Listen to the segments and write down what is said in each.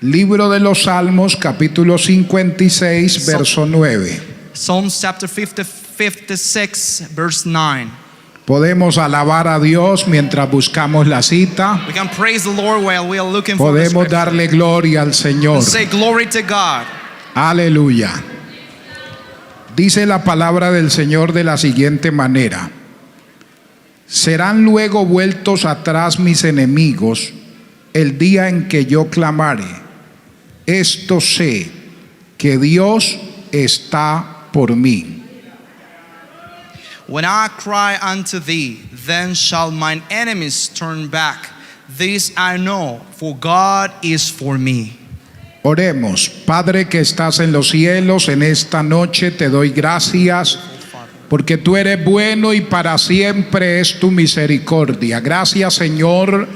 Libro de los Salmos, capítulo 56, verso 9. Psalms chapter 56, verse 9. Podemos alabar a Dios mientras buscamos la cita. We can praise the Lord while we are looking for the Podemos scripture. darle gloria al Señor. And say glory to God. Aleluya. Dice la palabra del Señor de la siguiente manera: serán luego vueltos atrás mis enemigos el día en que yo clamare. Esto sé, que Dios está por mí. When I cry unto thee, then shall mine enemies turn back. This I know, for God is for me. Oremos. Padre que estás en los cielos, en esta noche te doy gracias porque tú eres bueno y para siempre es tu misericordia. Gracias, Señor,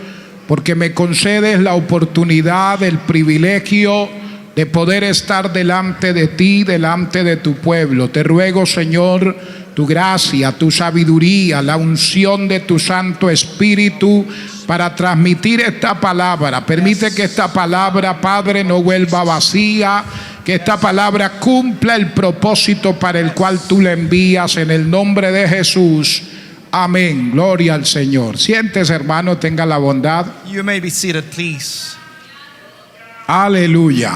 porque me concedes la oportunidad, el privilegio de poder estar delante de ti, delante de tu pueblo. Te ruego, Señor, tu gracia, tu sabiduría, la unción de tu Santo Espíritu para transmitir esta palabra. Permite que esta palabra, Padre, no vuelva vacía, que esta palabra cumpla el propósito para el cual tú la envías, en el nombre de Jesús. Amén. Gloria al Señor. Siéntese, hermano, tenga la bondad. You may be seated, please. Aleluya.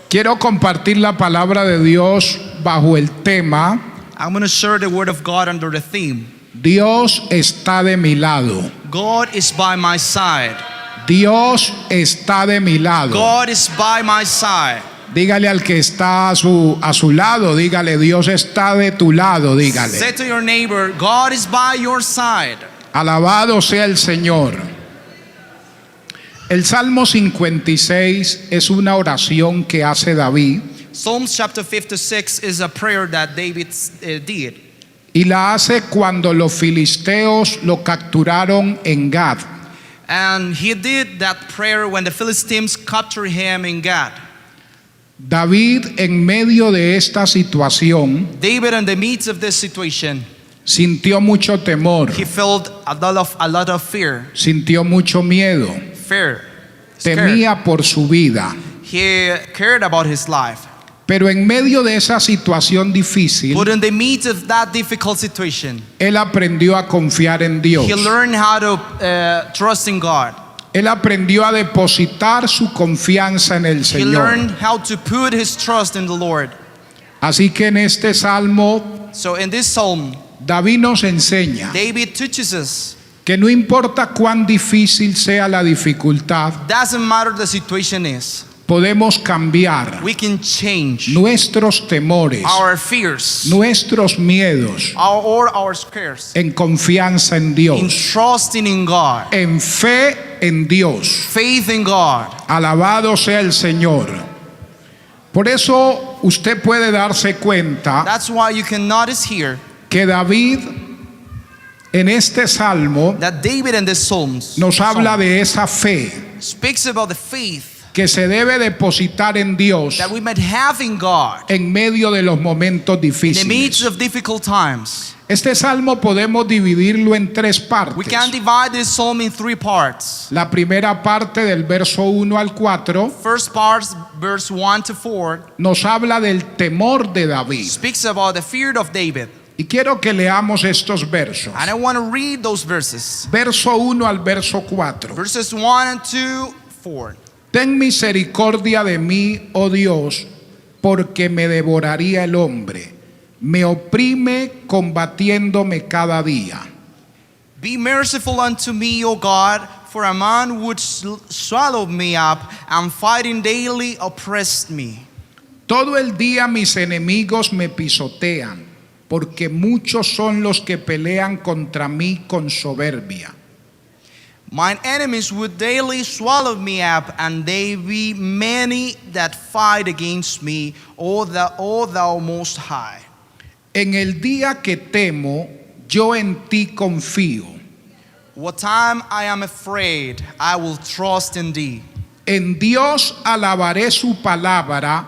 Quiero compartir la palabra de Dios bajo el tema: I'm going to share the word of God under the theme. Dios está de mi lado. God is by my side. Dios está de mi lado. God is by my side. Dígale al que está a su lado, dígale: Dios está de tu lado, dígale. Say to your neighbor, God is by your side. Alabado sea el Señor. El Salmo 56 es una oración que hace David, Psalms chapter 56 is a prayer that David did. y la hace cuando los filisteos lo capturaron en Gad. And he did that prayer when the Philistines captured him in Gad. David, en medio de esta situación, David, in the midst of this situation, sintió mucho temor, he felt a lot of fear. sintió mucho miedo, Scared. temía por su vida. He cared about his life. Pero en medio de esa situación difícil, But in the midst of that difficult situation, él aprendió a confiar en Dios. he learned how to trust in God. Él aprendió a depositar su confianza en el He Señor. learned how to put his trust in the Lord. Así que en este salmo, So in this psalm, David nos enseña David teaches us, que no importa cuán difícil sea la dificultad, doesn't matter the situation is, podemos cambiar we can change nuestros temores, our fears, nuestros miedos, our scares, en confianza en in Dios, trusting in God, en fe en Dios. faith in God. Alabado sea el Señor. Por eso usted puede darse cuenta That's why you can notice here que David en este salmo that David in the Psalms nos habla de esa fe speaks about the faith que se debe depositar en Dios that we might have in God en medio de los momentos in the midst difíciles. of difficult times. Este salmo podemos dividirlo en tres We can partes. divide this psalm in three parts. La primera parte, del verso 1 al 4, First part, verse 1 to 4, nos habla del temor de David. speaks about the fear of David. Y quiero que leamos estos versos. And I want to read those verses. Verso 1 al verso 4. Verses 1 and 2, 4. Ten misericordia de mí, oh Dios, porque me devoraría el hombre. Me oprime combatiéndome cada día. Be merciful unto me, O God, for a man would swallow me up, and fighting daily oppressed me. Todo el día mis enemigos me pisotean, porque muchos son los que pelean contra mí con soberbia. Mine enemies would daily swallow me up, and they be many that fight against me, O thou most high. En el día que temo, yo en ti confío. What time I am afraid, I will trust in thee. En Dios alabaré su palabra,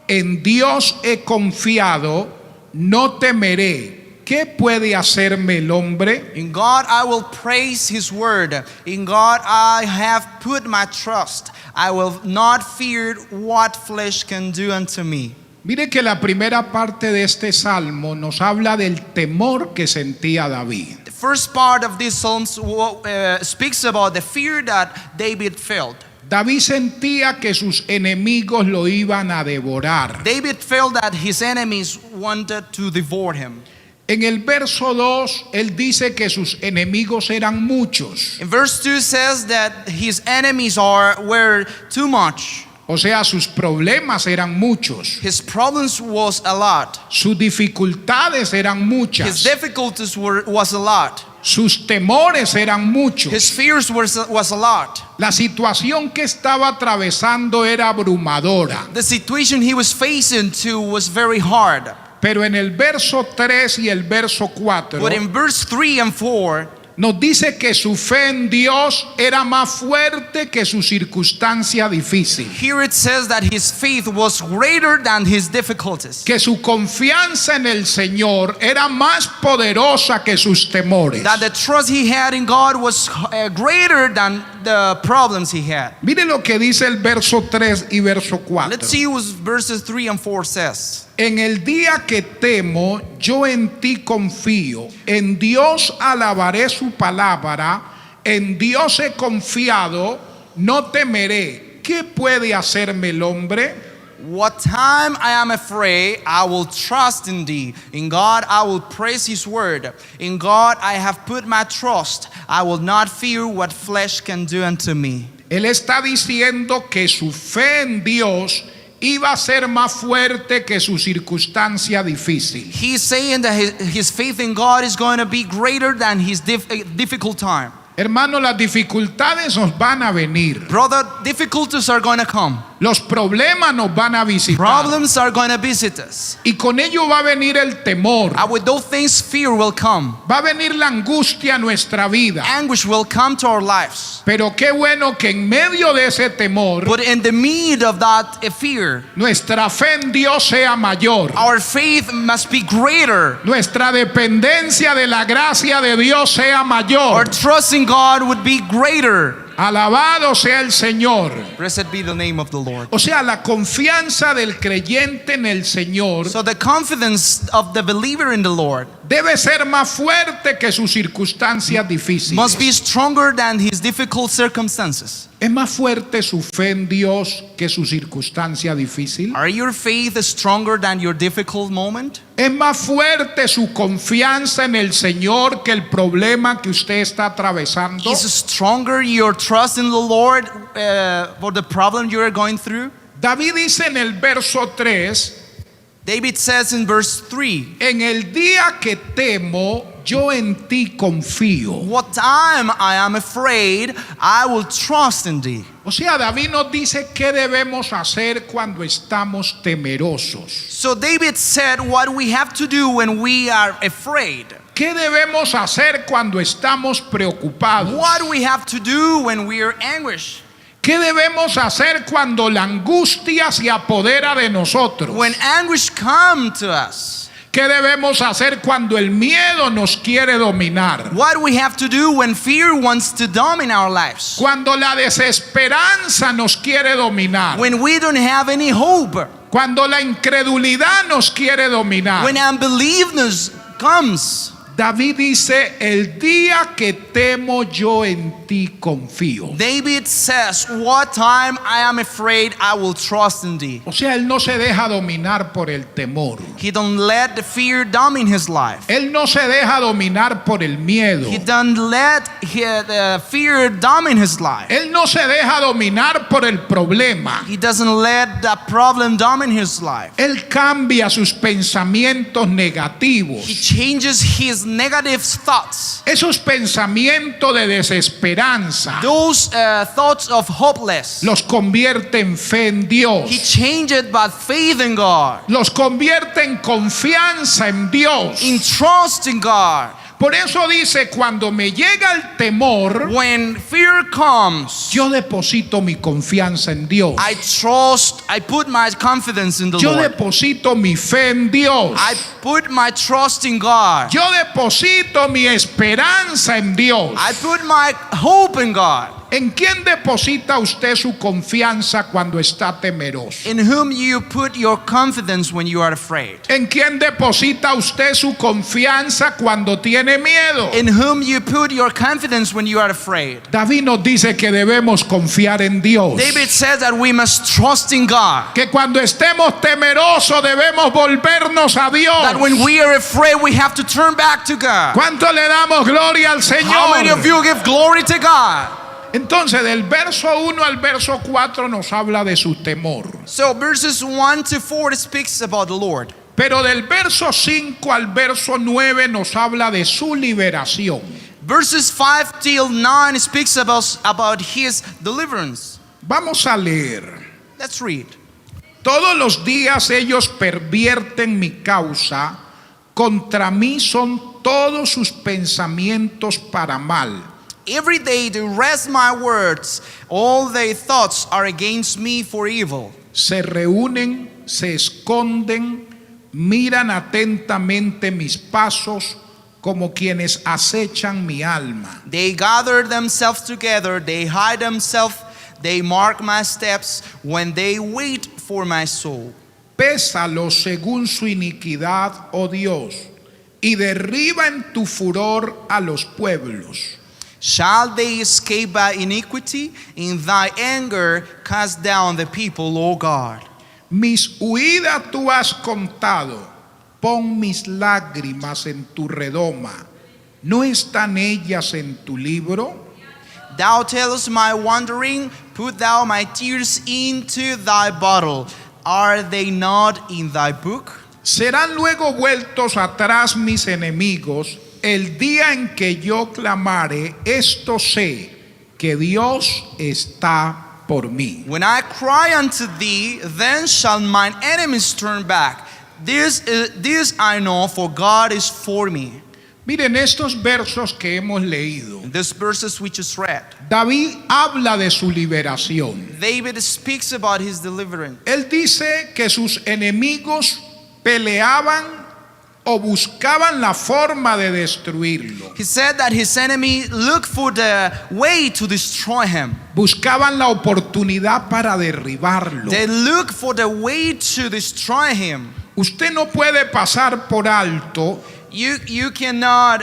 en Dios he confiado, no temeré. ¿qué puede hacerme el hombre? In God I will praise His word. In God I have put my trust. I will not fear what flesh can do unto me. Mire que la primera parte de este salmo nos habla del temor que sentía David. The first part of this psalm speaks about the fear that David felt. David sentía que sus enemigos lo iban a devorar. David felt that his enemies wanted to devour him. En el verso 2, él dice que sus enemigos eran muchos. In verse 2 says that his enemies were too much. O sea, sus problemas eran muchos. His problems was a lot. Sus dificultades eran His muchas. difficulties was a lot. Sus temores eran muchos. His fears was a lot. La situación que estaba atravesando era abrumadora. The situation he was facing to was very hard. Pero en el verso 3 y el verso 4 But in verse 3 and 4, nos dice que su fe en Dios era más fuerte que su circunstancia difícil. here it says that his faith was greater than his difficulties. Que su confianza en el Señor era más poderosa que sus temores. That the trust he had in God was greater than the problems he had. Mire lo que dice el verso 3 y verso 4. Let's see what verses 3 and 4 says. En el día que temo, yo en ti confío. En Dios alabaré su palabra. En Dios he confiado, no temeré. ¿Qué puede hacerme el hombre? What time I am afraid, I will trust in thee. In God I will praise his word. In God I have put my trust. I will not fear what flesh can do unto me. Él está diciendo que su fe en Dios iba a ser más fuerte que su circunstancia difícil. He's saying that his faith in God is going to be greater than his difficult time. Hermano, las dificultades nos van a venir. Brother, difficulties are going to come. Los problemas nos van a visitar. Problems are going to visit us. Y con ello va a venir el temor. And with those things, fear will come. Va a venir la angustia a nuestra vida. Anguish will come to our lives. Pero qué bueno que en medio de ese temor, But in the midst of that fear, nuestra fe en Dios sea mayor. our faith must be greater. Nuestra dependencia de la gracia de Dios sea Our mayor. trust in God would be greater. Alabado sea el Señor. Blessed be the name of the Lord. O sea, la confianza del creyente en el Señor So the confidence of the believer in the Lord debe ser más fuerte que sus circunstancias difíciles. must be stronger than his difficult circumstances. ¿Es más fuerte su fe en Dios que su circunstancia difícil? Are your faith stronger than your difficult moment? ¿Es más fuerte su confianza en el Señor que el problema que usted está atravesando? Is stronger your trust in the Lord for the problem you are going through? David dice en el verso 3, David says in verse 3, en el día que temo, yo en ti confío. what time I am afraid, I will trust in thee. O sea, David nos dice qué debemos hacer cuando estamos temerosos. So David said what we have to do when we are afraid. ¿Qué debemos hacer cuando estamos preocupados? What we have to do when we are anguished. ¿Qué debemos hacer cuando la angustia se apodera de nosotros? When anguish comes to us. ¿Qué debemos hacer cuando el miedo nos quiere dominar? What we have to do when fear wants to dominate our lives. Cuando la desesperanza nos quiere dominar. When we don't have any hope. Cuando la incredulidad nos quiere dominar. When unbelievers comes. David dice, el día que temo yo en ti confío. David says, what time I am afraid, I will trust in thee. O sea, él no se deja dominar por el temor. He don't let the fear dominate his life. Él no se deja dominar por el miedo. He don't let the fear dominate his life. Él no se deja dominar por el problema. He doesn't let the problem dominate his life. Él cambia sus pensamientos He negativos. changes his negative thoughts. Esos pensamientos de desesperanza Those thoughts of hopeless. los convierte en fe en Dios. He changed by faith in God. Los convierte en confianza en Dios. In trust in God. Por eso dice, cuando me llega el temor, When fear comes, yo deposito mi confianza en Dios. I put my confidence in the Yo Lord. deposito mi fe en Dios. I put my trust in God. Yo deposito mi esperanza en Dios. I put my hope in God. ¿En quién deposita usted su confianza cuando está temeroso? In whom you put your confidence when you are afraid. ¿En quién deposita usted su confianza cuando tiene miedo? In whom you put your confidence when you are afraid. David nos dice que debemos confiar en Dios. David says that we must trust in God. Que cuando estemos temerosos debemos volvernos a Dios. That when we are afraid, we have to turn back to God. ¿Cuánto le damos gloria al How many of Señor? you give glory to God? Entonces del verso 1 al verso 4 nos habla de su temor. So verses 1 to 4 speaks about the Lord. Pero del verso 5 al verso 9 nos habla de su liberación. Verses 5 till 9 speaks about his deliverance. Vamos a leer. Let's read. Todos los días ellos pervierten mi causa, contra mí son todos sus pensamientos para mal. Every day they wrest my words, all their thoughts are against me for evil. Se reúnen, se esconden, miran atentamente mis pasos como quienes acechan mi alma. They gather themselves together, they hide themselves, they mark my steps when they wait for my soul. Pésalos según su iniquidad, oh Dios, y derriba en tu furor a los pueblos. Shall they escape by iniquity? In thy anger cast down the people, O God. Mis huidas tú has contado, pon mis lágrimas en tu redoma. ¿No están ellas en tu libro? Thou tellest my wandering, put thou my tears into thy bottle. Are they not in thy book? Serán luego vueltos atrás mis enemigos, el día en que yo clamare, esto sé, que Dios está por mí. When I cry unto thee, then shall mine enemies turn back. This I know, for God is for me. Miren estos versos que hemos leído. In these verses we just read, David habla de su liberación. David speaks about his deliverance. Él dice que sus enemigos peleaban o buscaban la forma de destruirlo. He said that his enemy looked for the way to destroy him. Buscaban la oportunidad para derribarlo. They look for the way to destroy him. Usted no puede pasar por alto You cannot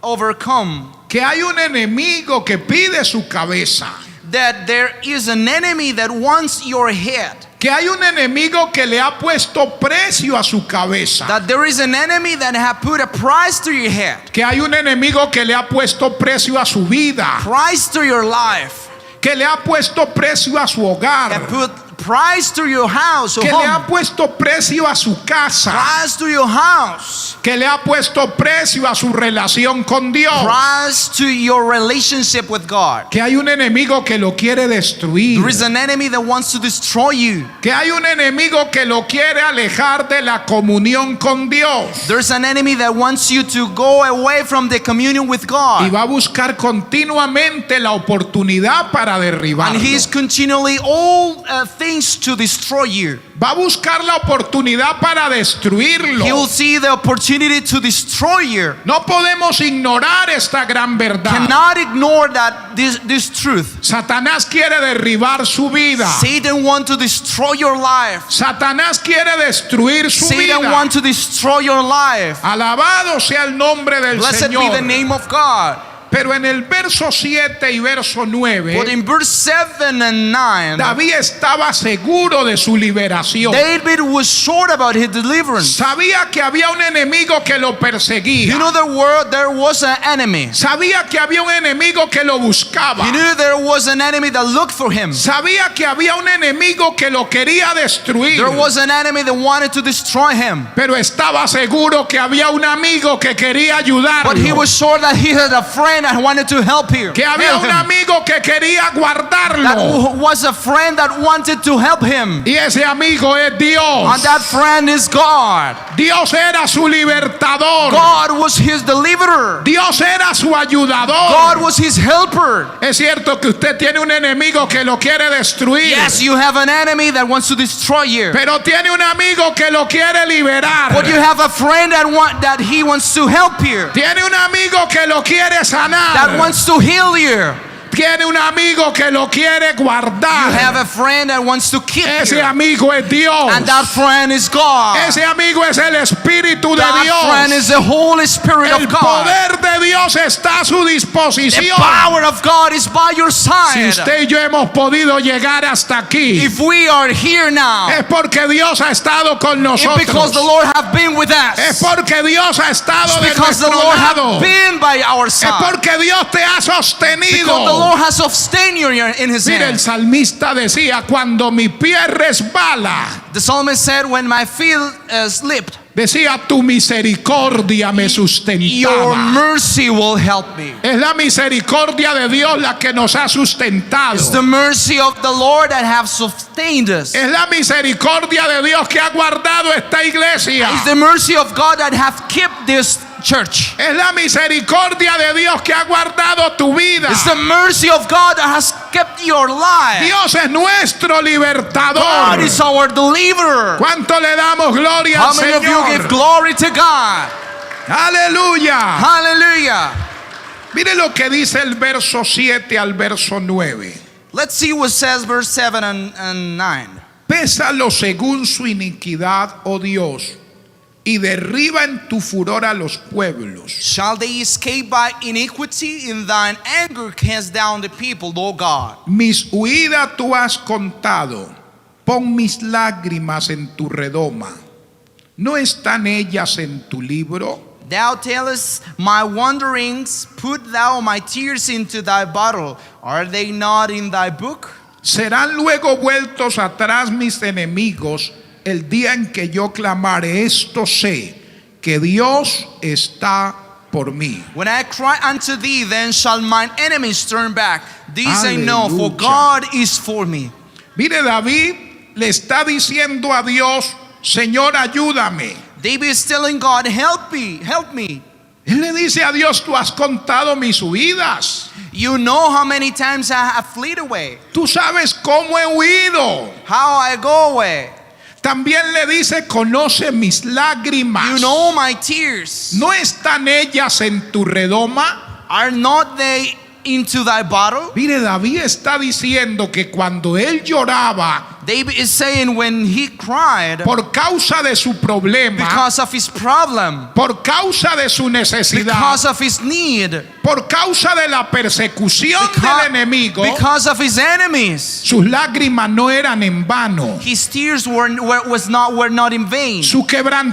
overcome que hay un enemigo que pide su cabeza. that there is an enemy that wants your head. Que hay un enemigo que le ha puesto precio a su cabeza. That there is an enemy that have put a price to your head. Que hay un enemigo que le ha puesto precio a su vida. Price to your life. Que le ha puesto precio a su hogar. That put price to your house or Que le ha home. puesto precio a su casa. Price to your house. Que le ha puesto precio a su relación con Dios. Price to your relationship with God. Que hay un enemigo que lo quiere destruir. There is an enemy that wants to destroy you. Que hay un enemigo que lo quiere alejar de la comunión con Dios. There's an enemy that wants you to go away from the communion with Y God. va a buscar continuamente la oportunidad para derribarlo. And he's continually all things to destroy you. Va a buscar la oportunidad para destruirlo. He will see the opportunity to destroy you. No podemos ignorar esta gran verdad. Cannot ignore that this truth. Satanás quiere derribar su vida. Satan wants to destroy your life. Satanás quiere destruir su Satan vida. wants to destroy your life. Alabado sea el nombre del Blessed be Señor. the name of God. Pero en el verso 7 y verso 9, But in verse 7 and 9, David estaba seguro de su liberación. David was sure about his deliverance. Sabía que había un enemigo que lo perseguía. You know there was an enemy. Sabía que había un enemigo que lo buscaba. He knew there was an enemy that looked for him. Sabía que había un enemigo que lo quería destruir. There was an enemy that wanted to destroy him. Pero estaba seguro que había un amigo que quería ayudarlo. But he was sure that he had a friend that wanted to help him. Que había help un him. amigo que quería That guardarlo. was a friend that wanted to help him. Y ese amigo es And Dios. that friend is God. Dios era su libertador. God was his deliverer. Dios era su God ayudador. was his helper. Es cierto que usted tiene un enemigo que lo quiere destruir. Yes, you have an enemy that wants to destroy you. Pero tiene un amigo que lo quiere liberar. But you have a friend that he wants to help you. Tiene un amigo que lo quiere That sanar. wants to heal you. Tiene un amigo que lo quiere You have guardar. a friend that wants to keep Ese you. amigo es Dios. And that friend is God. Ese amigo es el Espíritu de That friend Dios. is the Holy Spirit El of God. poder de Dios está a su The disposición. power of God is by your Si side. usted y yo hemos podido llegar hasta aquí, If we are here now, es porque Dios ha estado con it's because the nosotros. Lord have been with Es us. porque Dios ha estado It's de because the nuestro Lord lado. have been by our Es side. porque Dios te ha Because the sostenido. Lord has sustained you in His Mire, el hand. salmista decía, cuando mi pie resbala, The psalmist said, when my feet slipped, decía, tu misericordia me your sustentaba. mercy will help me. Es la misericordia de Dios la que nos ha sustentado. It's the mercy of the Lord that have sustained us. Es la misericordia de Dios que ha guardado esta iglesia. It's the mercy of God that have kept this church. Es la misericordia de Dios que ha guardado tu vida. It's the mercy of God that has kept your life. Dios es nuestro God libertador. is our deliverer. ¿Cuánto le damos gloria How al many of you give Señor? glory to God? Aleluya. Hallelujah. Mire lo que dice el verso 7 al verso 9. Let's see what says verse 7 and 9. Pésalo según su iniquidad, oh Dios, y derriba en tu furor a los pueblos. Shall they escape by iniquity? In thine anger cast down the people, O God. Mis huidas tú has contado, pon mis lágrimas en tu redoma. ¿No están ellas en tu libro? Thou tellest my wanderings, put thou my tears into thy bottle. Are they not in thy book? Serán luego vueltos atrás mis enemigos el día en que yo clamare. Esto sé, que Dios está por mí. When I cry unto thee, then shall mine enemies turn back. This I know, for Aleluya. God is for me. Mire, David le está diciendo a Dios, Señor, ayúdame. David is telling God, help me, help me. Él le dice a Dios, tú has contado mis huidas. You know how many times I have fled away, Tú sabes cómo he huido. how I go away. También le dice, conoce mis lágrimas. You know my tears. ¿No están ellas en tu redoma? Are not they into thy bottle? Mire, David está diciendo que cuando él lloraba David is saying when he cried por causa de su problema, because of his problem, por causa de su necesidad, because of his need, por causa de la persecución del enemigo, because of his enemies, sus lágrimas no eran en vano. his tears were not in vain. Su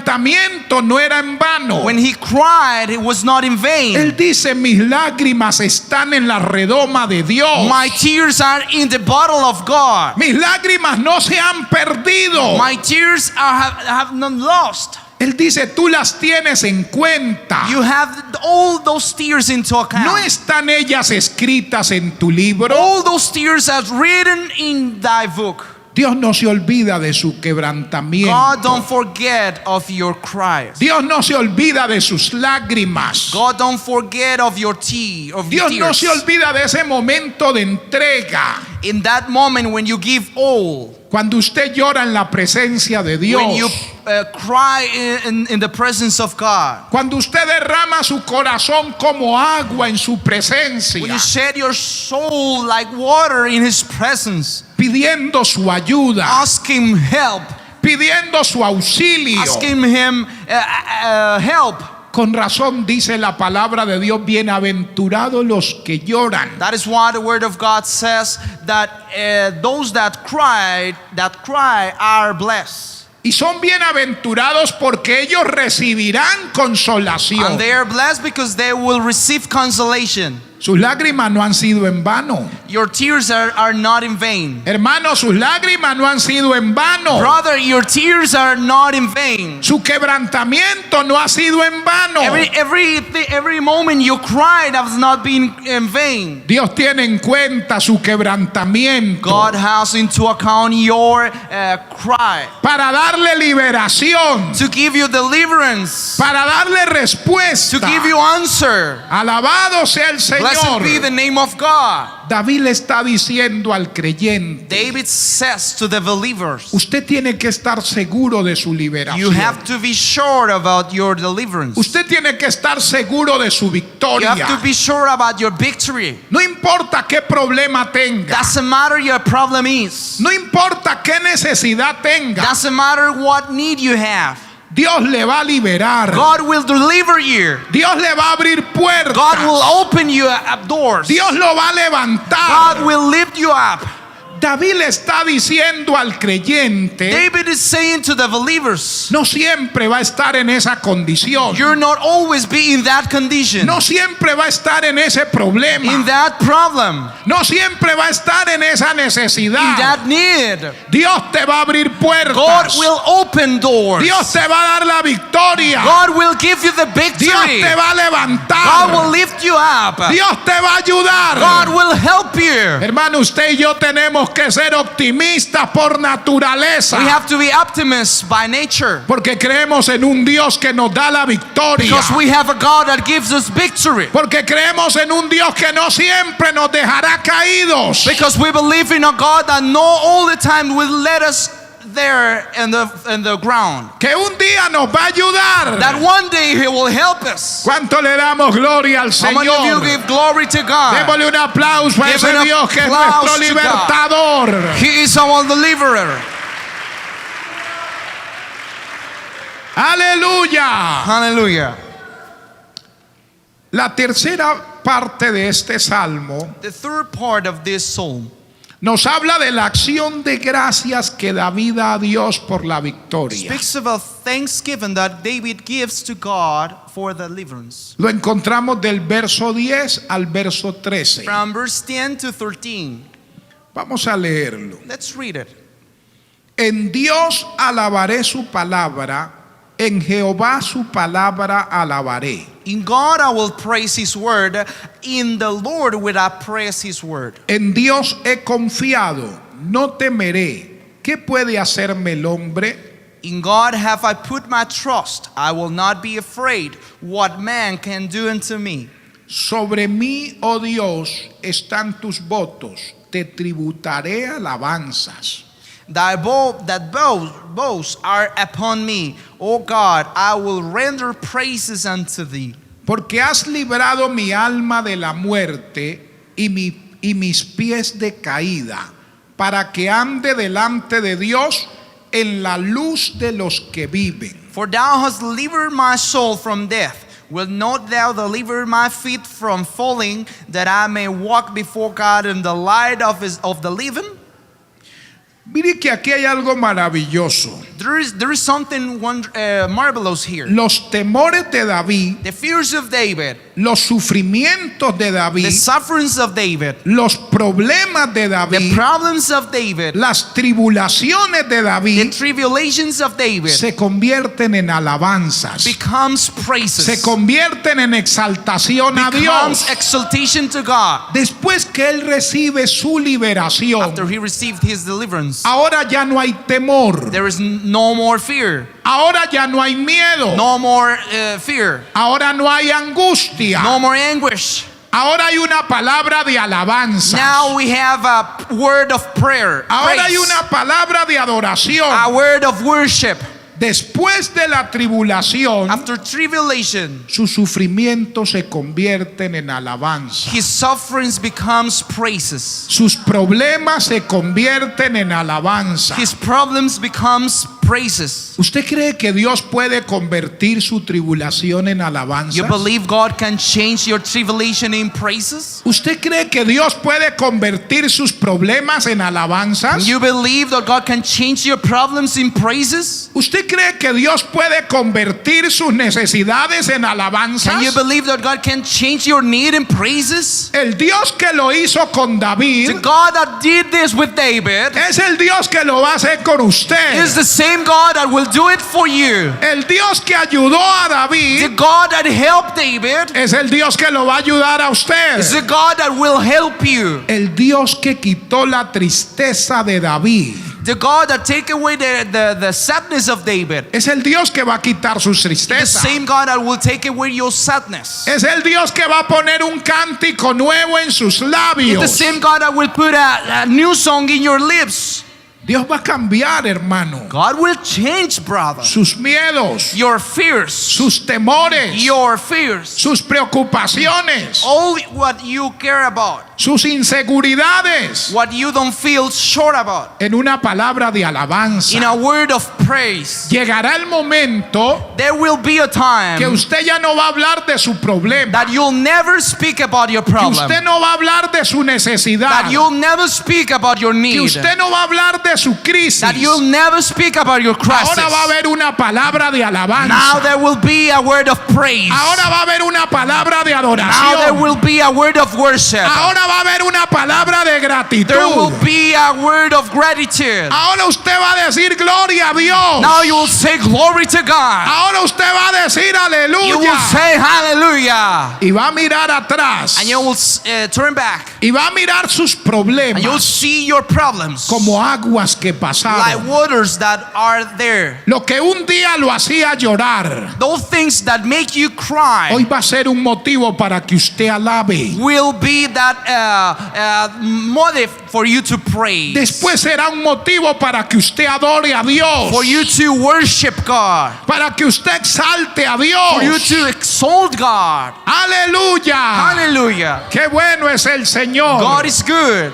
quebrantamiento no era en vano. When he cried, it was not in vain. Él dice, mis lágrimas están en la redoma de Dios. My tears are in the bottle of God. Mis lágrimas no se han perdido. My tears have not lost. Él dice, tú las tienes en cuenta. You have all those tears into account. ¿No están ellas escritas en tu libro? All those tears are written in thy book. Dios no se olvida de su quebrantamiento. God don't forget of your cries. Dios no se olvida de sus lágrimas. God don't forget of your Dios no tears. se olvida de ese momento de entrega. In that moment when you give all, Cuando usted llora en la presencia de Dios. when you cry in the presence of God, Cuando usted derrama su corazón como agua en su presencia. when you shed your soul like water in His presence, Pidiendo su ayuda. ask Him help, Pidiendo su auxilio. asking Him help. Con razón dice la palabra de Dios, bienaventurados los que lloran. That is why the Word of God says that those that cry are blessed. Y son bienaventurados porque ellos recibirán consolación. And they are blessed because they will receive consolation. Sus lágrimas no han sido en vano. Your tears are not in vain. Hermano, sus lágrimas no han sido en vano. Brother, your tears are not in vain. Su quebrantamiento no ha sido en vano. Every moment you cried has not been in vain. Dios tiene en cuenta su quebrantamiento God has into account your cry para darle liberación, to give you deliverance, para darle to respuesta. give you answer. Alabado sea el Blessed be the Señor. name of God. David le está diciendo al creyente: David says to the believers, usted tiene que estar seguro de su you liberación. have to be sure about your deliverance. Usted tiene que estar seguro de su You victoria. have to be sure about your victory. No importa qué problema tenga. Doesn't matter your problem is. No importa qué necesidad tenga. Doesn't matter what need you have. Dios le va a liberar. God will deliver you. Dios le va a abrir puertas. God will open you up doors. Dios lo va a levantar. God will lift you up. David le está diciendo al creyente: David is saying to the believers, no siempre va a estar en esa condición. you're not always be in that condition, No siempre va a estar en ese in problema. that problem, No siempre va a estar en esa in necesidad. that need. Dios te va a abrir God puertas. will open doors. Dios te va a dar la victoria. God will give you the Dios victory. te va a God will levantar. lift you up. Dios te va a ayudar. God will help you. Hermano, usted y yo tenemos que ser optimistas por naturaleza, We have to be optimists by nature porque creemos en un Dios que nos da la victoria, because we have a God that gives us victory. porque creemos en un Dios que no siempre nos dejará caídos, Because we believe in a God that not all the time will let us there in the ground. que un día nos va a ayudar. That one day He will help us. ¿Cuánto le damos gloria al How many of you Señor? give glory to God? Démosle un aplauso a Give ese an Dios que es applause nuestro to God. libertador. He is our deliverer. Aleluya. Hallelujah. La tercera parte de este salmo The third part of this psalm nos habla de la acción de gracias que David da a Dios por la victoria. speaks about thanksgiving that David gives to God for deliverance. Lo encontramos del verso 10 al verso 13. From verse 10 to 13. Vamos a leerlo. Let's read it. En Dios alabaré su palabra, en Jehová su palabra alabaré. In God I will praise His word. In the Lord will I praise His word. En Dios he confiado, no temeré. ¿Qué puede hacerme el hombre? In God have I put my trust. I will not be afraid what man can do unto me. Sobre mí, oh Dios, están tus votos, te tributaré alabanzas. Bows are upon me. O God, I will render praises unto thee. Porque has librado mi alma de la muerte y mis pies de caída, para que ande delante de Dios en la luz de los que viven. For thou hast delivered my soul from death. Will not thou deliver my feet from falling, that I may walk before God in the light of the living? Mire que aquí hay algo maravilloso. There is something marvelous here. Los temores de David, The fears of David, los sufrimientos de the David, sufferings of David, los problemas de the David, problems of David, las tribulaciones de the David tribulations of David se convierten en alabanzas, becomes praises, se convierten en exaltación a becomes Dios. exaltation to God. Después que él recibe su liberación, After he received his deliverance, ahora ya no hay temor, there is no more fear, ahora ya no hay miedo, no more fear, ahora no hay angustia, no more anguish. ahora hay una palabra de alabanza, Now we have a word of prayer, ahora hay praise, una palabra de a adoración. word of worship. Después de la tribulación, After tribulation, sus sufrimientos se convierten en alabanza. his sufferings becomes praises. Sus problemas se convierten en alabanza. His problems becomes praises. ¿Usted cree que Dios puede convertir su tribulación en alabanza? You believe God can change your tribulation in praises? ¿Usted cree que Dios puede convertir sus problemas en alabanzas? You believe that God can change your problems in praises? ¿Usted cree que Dios puede convertir sus necesidades en alabanzas? Can you believe that God can change your need in praises? El Dios que lo hizo con David The God that did this with David es el Dios que lo va a hacer con usted. is the same God that will do it for you. El Dios que ayudó a The David God that helped David es el Dios que lo va a ayudar a usted. is the God that will help you. El Dios que quitó la tristeza de David The God that take away the sadness of David. es el Dios que va a quitar sus The tristezas. same God that will take away your sadness. Es el Dios que va a poner un cántico nuevo en sus The labios. same God that will put a new song in your lips. Dios va a cambiar, hermano, God will change, brother, sus miedos, your fears, sus temores, your fears, sus preocupaciones, all what you care about, sus inseguridades, what you don't feel sure about. en una palabra de alabanza. In a word of praise, Llegará el momento there will be a que time usted ya no va a hablar de su problema, that you'll never speak about your que problem, usted no va a hablar de su necesidad, that you'll never speak about your que need, usted no va a hablar de su crisis. that you'll never speak about your crisis. Ahora va a haber una palabra de Now alabanza. there will be a word of praise. Ahora va a haber una palabra de Now there adoración. will be a word of worship. Ahora va a haber una palabra de There will gratitud. be a word of gratitude. Ahora usted va a decir gloria a Dios. Now you will say glory to God. Ahora usted va a decir You will aleluya. say hallelujah. Y va a mirar atrás. And you will turn back. Y va a mirar sus And you'll problemas see your problems como aguas que like pasaron. waters that are there. Lo que un día lo hacía llorar, Those things that make you cry hoy va a ser un motivo para que usted alabe. will be that motive for you to praise. Después será un motivo para que usted adore a Dios. For you to worship God. Para que usted exalte a For you Dios. to exalt God. Aleluya. Hallelujah. Qué bueno es el Señor. God is good.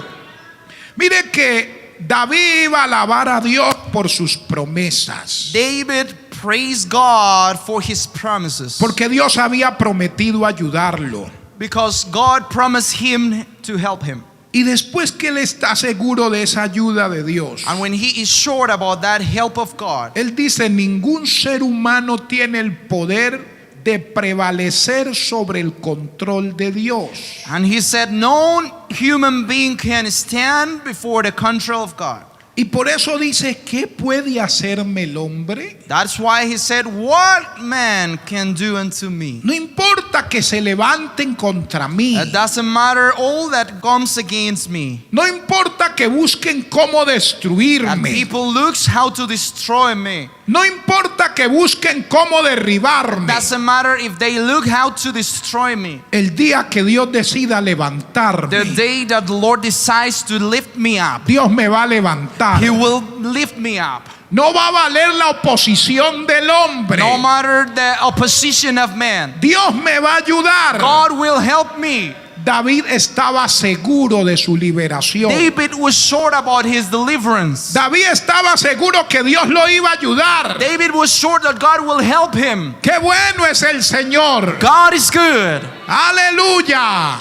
Mire que David iba a alabar a Dios por sus promesas. David praised God for his promises. Porque Dios había prometido ayudarlo. Because God promised him to help him. Y después que él está seguro de esa ayuda de Dios, And when he is sure about that help of God, él dice, ningún ser humano tiene el poder de prevalecer sobre el control de Dios. and he said, no human being can stand before the control of God. Y por eso dice, ¿qué puede hacerme el hombre? That's why he said, what man can do unto me? No importa que se levanten contra mí. It doesn't matter all that comes against me. No importa que busquen cómo And destruirme. people looks how to destroy me. No importa que busquen cómo derribarme. Doesn't matter if they look how to destroy me. El día que Dios decida The levantarme, day that the Lord decides to lift me up, Dios me va a levantar. He will lift me up. No va a valer la oposición del hombre. No matter the opposition of man, Dios me va a ayudar. God will help me. David estaba seguro de su liberación. David was sure about his deliverance. David estaba seguro que Dios lo iba a ayudar. David was sure that God will help him. Qué bueno es el Señor. God is good. Aleluya.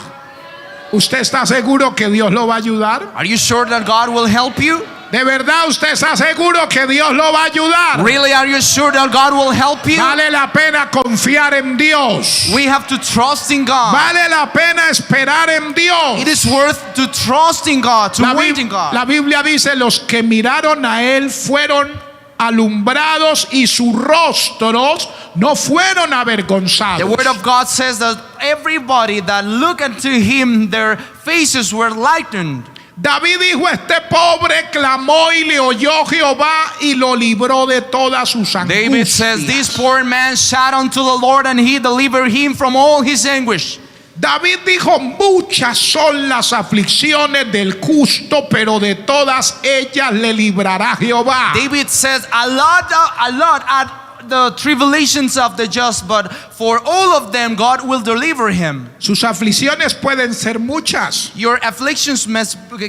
¿Usted está seguro que Dios lo va a ayudar? Are you sure that God will help you? ¿De verdad usted está seguro que Dios lo va a ayudar? Really, are you sure that God will help you? Vale la pena confiar en Dios. We have to trust in God. Vale la pena esperar en Dios. It is worth to trust in God, to La, wait in God. La Biblia dice, los que miraron a él fueron alumbrados y sus rostros no fueron avergonzados. The word of God says that everybody that looked unto him, their faces were lightened. David dijo, este pobre clamó y le oyó Jehová y lo libró de todas sus David says, angustias. this poor man shouted unto the Lord, and he delivered him from all his anguish. David dijo, muchas son las aflicciones del justo, pero de todas ellas le librará Jehová. David says, a lot are the tribulations of the just, but for all of them God will deliver him. Sus aflicciones pueden ser muchas. Your afflictions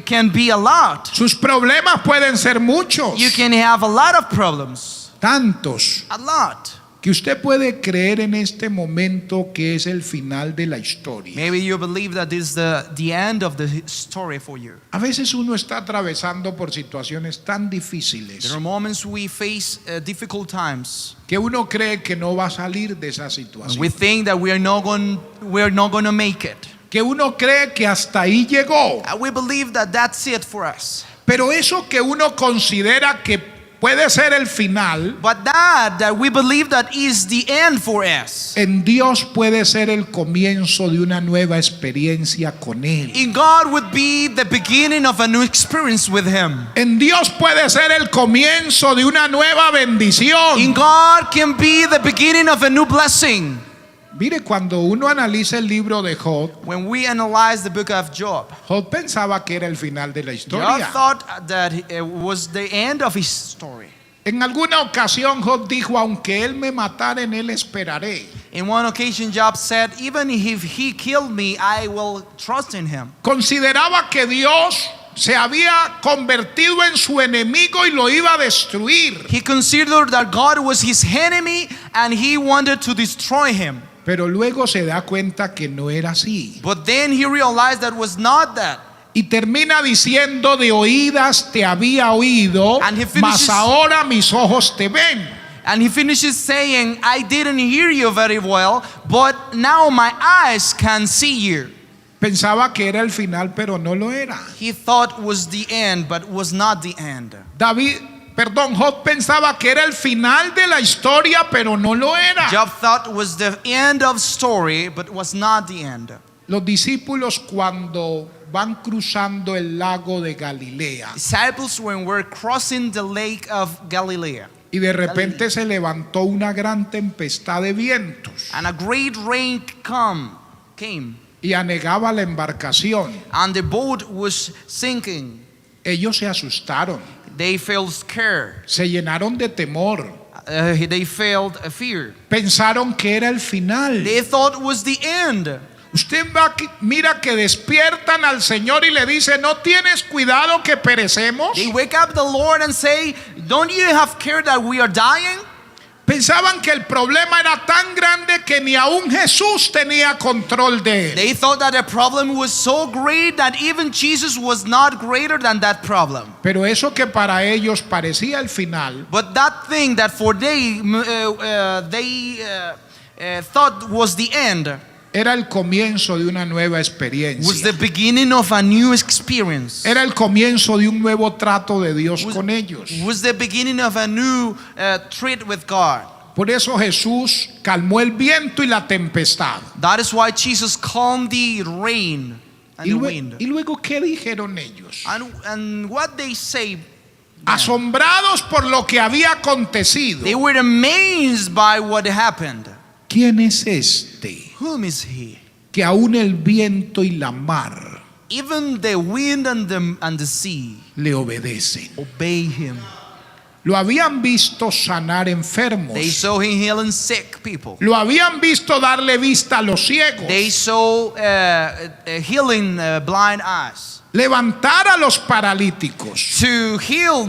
can be a lot. Sus problemas pueden ser muchos. You can have a lot of problems. Tantos A lot. que usted puede creer en este momento que es el final de la historia. Maybe you believe that this is the end of the story for you. A veces uno está atravesando por situaciones tan There difíciles are moments we face difficult times. que uno cree que no va a salir de esa And situación. we think that we are not going to make it. Que uno cree que hasta ahí llegó. And we believe that that's it for us. Pero eso que uno considera que puede ser el final, But that we believe that is the end for us. en Dios puede ser el comienzo de una nueva experiencia con Él. In God would be the beginning of a new experience with Him. En Dios puede ser el comienzo de una nueva In bendición. God can be the beginning of a new blessing. Mire, cuando uno analiza el libro de Job, When we analyze the book of Job, Job pensaba que era el final de la Job historia. thought that it was the end of his story. En alguna ocasión Job dijo, aunque él me matara, en él esperaré. In one occasion, Job said, even if he killed me, I will trust in him. Consideraba que Dios se había convertido en su enemigo y lo iba a destruir. He considered that God was his enemy and he wanted to destroy him. Pero luego se da cuenta que no era así. But then he realized that was not that. Y termina diciendo, de oídas te había oído, And he mas finishes- ahora mis ojos te ven. And he finishes saying, I didn't hear you very well, but now my eyes can see you. Pensaba que era el final, pero no lo era. He thought was the end, but was not the end. Job pensaba que era el final de la historia, pero no lo era. Job thought was the end of story, but was not the end. Los discípulos cuando van cruzando el lago de Galilea Disciples when we're crossing the lake of Galilee, y de repente se levantó una gran tempestad de vientos and a great rain came, y anegaba la embarcación. and the boat was sinking. Ellos se asustaron, They felt scared. se llenaron de temor, They felt a fear. pensaron que era el final. They thought it was the end. Usted mira que despiertan al Señor y le dice, ¿no tienes cuidado que perecemos? They wake up the Lord and say, don't you have care that we are dying? Pensaban que el problema era tan grande que ni aún Jesús tenía control de él. They thought that the problem was so great that even Jesus was not greater than that problem. Pero eso que para ellos parecía el final, But that thing that for they thought was the end era el comienzo de una nueva was experiencia. the beginning of a new experience. Era el comienzo de un nuevo trato de Dios con ellos. Was the beginning of a new treat with God. Por eso Jesús calmó el viento y la tempestad. That is why Jesus calmed the rain and Y, the lue- wind. y luego, ¿qué dijeron ellos? And what they say, Asombrados por lo que había acontecido. they were amazed by what happened. ¿Quién es este Whom is he? que aún el viento y la mar Even the wind and the sea le obedecen? obey him. Lo habían visto sanar enfermos. They saw him healing sick people. Lo habían visto darle vista a los ciegos. They saw healing blind eyes. Levantar a los paralíticos. To heal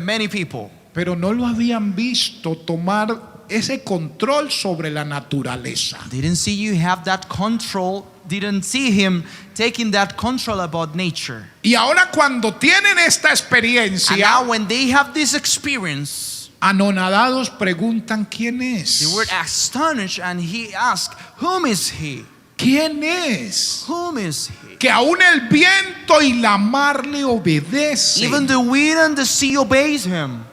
many people. Pero no lo habían visto tomar ese control sobre la naturaleza. Didn't see you have that control. Didn't see him taking that control about nature. Y ahora cuando tienen esta And experiencia, now when they have this experience, anonadados preguntan quién they es. were astonished and he asked, whom is he? ¿Quién es? Whom is he? Que aún el viento y la mar le obedecen. Even the wind and the sea obeys him.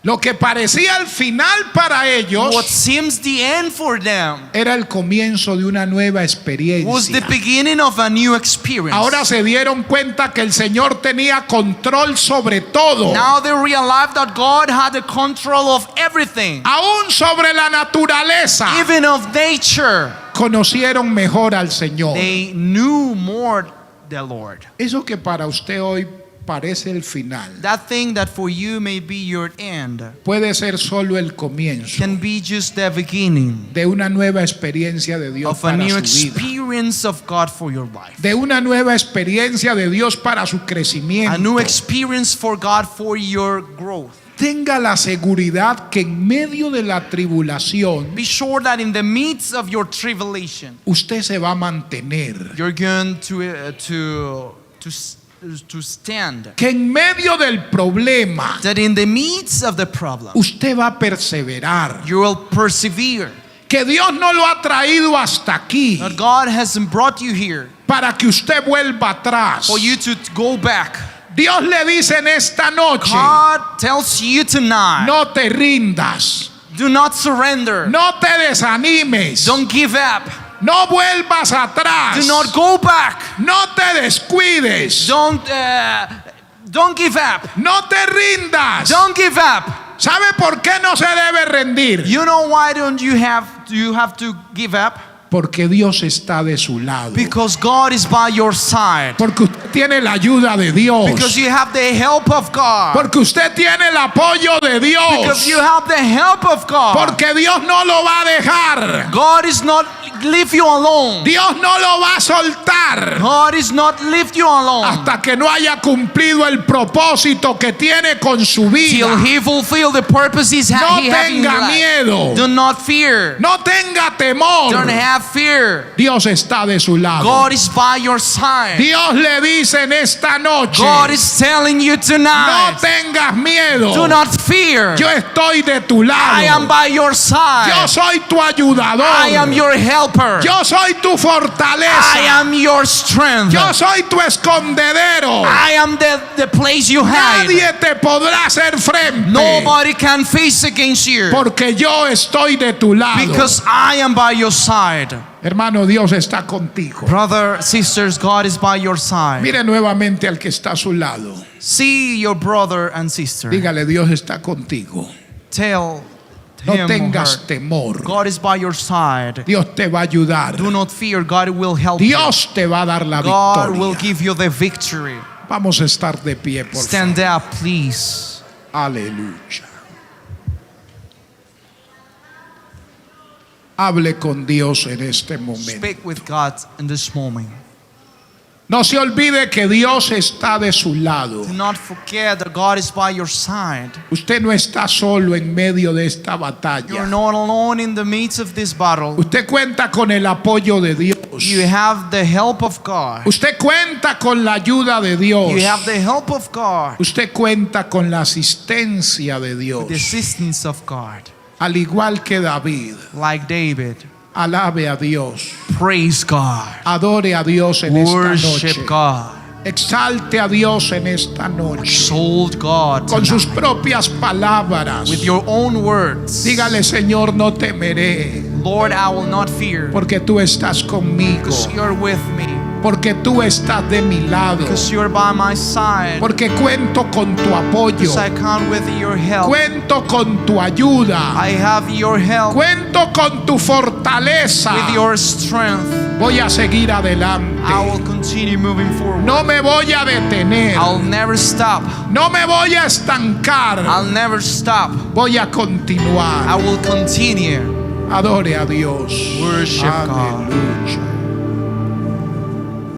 Lo que parecía el final para ellos What seems the end for them era el comienzo de una nueva was the experiencia. beginning of a new experience. Ahora se dieron cuenta que el Señor tenía control sobre todo, Now they realized that God had the control of everything, aún sobre la naturaleza. even of nature. Conocieron mejor al Señor. They knew more the Lord. Eso que para usted hoy parece el final, that thing that for you may be your end, puede ser solo el comienzo can be just the beginning de una nueva experiencia de Dios of a para new su vida, experience of God for your life. de una nueva experiencia de Dios para su A new crecimiento. experience for God for your growth. Tenga la seguridad que en medio de la tribulación Be sure that in the midst of your tribulation, usted se va a mantener, you're going to stand. que en medio del problema That in the midst of the problem, usted va a perseverar, you will persevere. que Dios no lo ha traído hasta aquí That God hasn't brought you here para que usted vuelva atrás. for you to go back. Dios le dice en esta noche, God tells you tonight, no te rindas, do not surrender. no te desanimes, Don't give up. no vuelvas atrás, Do not go back. no te descuides, Don't give up. no te rindas. Don't give up. ¿Sabe por qué no se debe rendir? You know why don't you have to give up? Porque Dios está de su lado, Because God is by your side. porque usted tiene la ayuda de Dios, Because you have the help of God. porque usted tiene el apoyo de Because Dios, you have the help of God. porque Dios no lo va a dejar, God is not leave you alone. Dios no lo va a soltar God is not leave you alone hasta que no haya cumplido el propósito que tiene con su vida. till He fulfill the purposes No He has in your tenga life. miedo, Do not fear. no tenga temor. Don't have fear. Dios está de su lado. God is by your side. Dios le dice en esta noche, God is telling you no tonight, tengas miedo. do not fear. Yo estoy de tu I am lado. by your Yo side. soy tu ayudador. I am your helper. Yo soy tu I fortaleza. am your strength. Yo soy tu escondedero. I am the place you hide. Nadie te podrá hacer frente. Nobody can face against you Porque yo estoy de tu lado. because I am by your side. Hermano, Dios está contigo. Brother, sisters, God is by your side. Mire nuevamente al que está a su lado. See your brother and sister. Dígale, Dios está contigo. Tell No him or tengas her, temor. God is by your side. Dios te va a ayudar. Do not fear. God will help you. Dios te va a dar la God will victoria. give you the victory. Vamos a estar de pie, por favor. Stand up, please. Aleluya. Hable con Dios en este momento. Speak with God in this moment. No se olvide que Dios está de su lado. Do not forget that God is by your side. Usted no está solo en medio de esta You're batalla. not alone in the midst of this battle. Usted cuenta con el apoyo de Dios. You have the help of God. Usted cuenta con la ayuda de Dios. You have the help of God. Usted cuenta con la asistencia de Dios. The assistance of God. Al igual que David, Like David. alabe a Dios. Praise God. Adore a Dios en esta Worship noche. God. Exalte a Dios en esta noche. Exalt God Con sus tonight. propias palabras. With your own words. Dígale, Señor, no temeré, Lord, I will not fear. porque tú estás conmigo, Because you're with me. porque tú estás de mi lado, Because you're by my side. porque cuento con tu apoyo, Because I count with your help. cuento con tu ayuda, I have your help. cuento con tu fortaleza. With your strength. Voy a seguir adelante, I will continue moving forward. no me voy a detener, I'll never stop. no me voy a estancar, I'll never stop. voy a continuar. I will continue. Adore a Dios. Worship God. Aleluya.